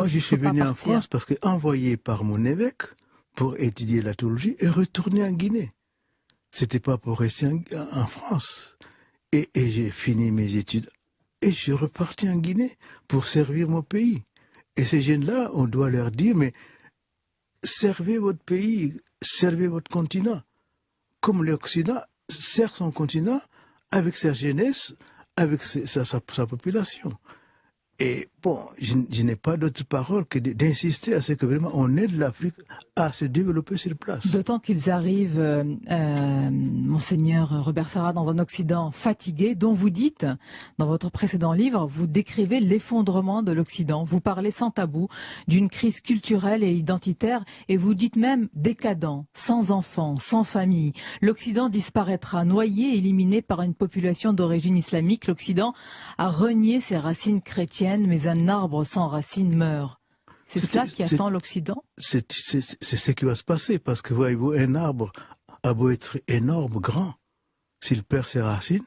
Moi, je suis venu en France parce que envoyé par mon évêque pour étudier la théologie et retourner en Guinée. C'était pas pour rester en France. Et j'ai fini mes études et je suis reparti en Guinée pour servir mon pays. Et ces jeunes-là, on doit leur dire, mais servez votre pays, servez votre continent. Comme l'Occident sert son continent avec sa jeunesse, avec sa population. Et bon, je n'ai pas d'autre parole que d'insister à ce que vraiment on aide l'Afrique à se développer sur place. D'autant qu'ils arrivent, Monseigneur Robert Sarrat, dans un Occident fatigué, dont vous dites, dans votre précédent livre, vous décrivez l'effondrement de l'Occident. Vous parlez sans tabou d'une crise culturelle et identitaire, et vous dites même décadent, sans enfants, sans famille. L'Occident disparaîtra, noyé, éliminé par une population d'origine islamique. L'Occident a renié ses racines chrétiennes, mais un arbre sans racines meurt. C'est cela qui attend l'Occident? C'est ce qui va se passer, parce que voyez-vous, un arbre a beau être énorme, grand, s'il perd ses racines,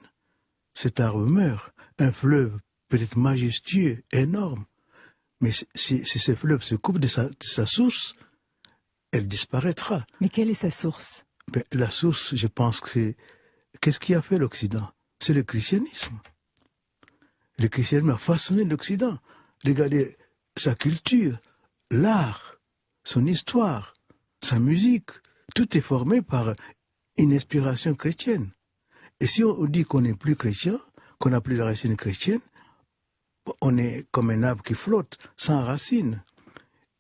cet arbre meurt. Un fleuve peut être majestueux, énorme, mais si ce fleuve se coupe de sa source, elle disparaîtra. Mais quelle est sa source? La source, je pense que c'est... Qu'est-ce qui a fait l'Occident? C'est le christianisme. Le christianisme a façonné l'Occident. Regardez sa culture, l'art, son histoire, sa musique, tout est formé par une inspiration chrétienne. Et si on dit qu'on n'est plus chrétien, qu'on n'a plus de racines chrétiennes, on est comme un arbre qui flotte, sans racines.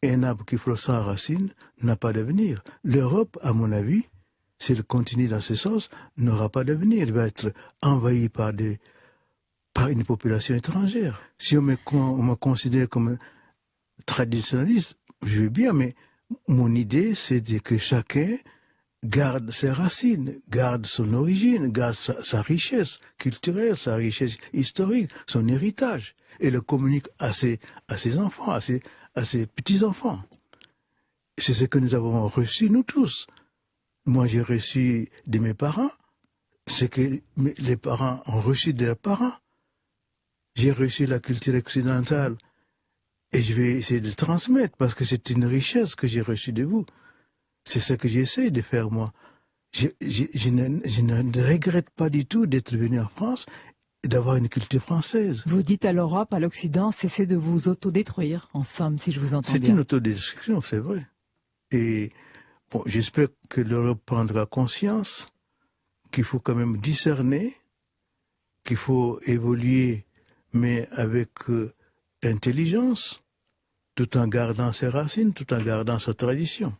Et un arbre qui flotte sans racines n'a pas d'avenir. L'Europe, à mon avis, si elle continue dans ce sens, n'aura pas d'avenir. Elle va être envahie par une population étrangère. Si on me considère comme traditionnaliste, je veux bien, mais mon idée, c'est que chacun garde ses racines, garde son origine, garde sa richesse culturelle, sa richesse historique, son héritage, et le communique à ses enfants, à ses petits-enfants. C'est ce que nous avons reçu, nous tous. Moi, j'ai reçu de mes parents ce que les parents ont reçu de leurs parents. J'ai reçu la culture occidentale et je vais essayer de le transmettre parce que c'est une richesse que j'ai reçue de vous. C'est ce que j'essaie de faire, moi. Je ne regrette pas du tout d'être venu en France et d'avoir une culture française. Vous dites à l'Europe, à l'Occident, cessez de vous autodétruire, en somme, si je vous entends bien. C'est une autodestruction, c'est vrai. Et bon, j'espère que l'Europe prendra conscience qu'il faut quand même discerner, qu'il faut évoluer, mais avec intelligence, tout en gardant ses racines, tout en gardant sa tradition.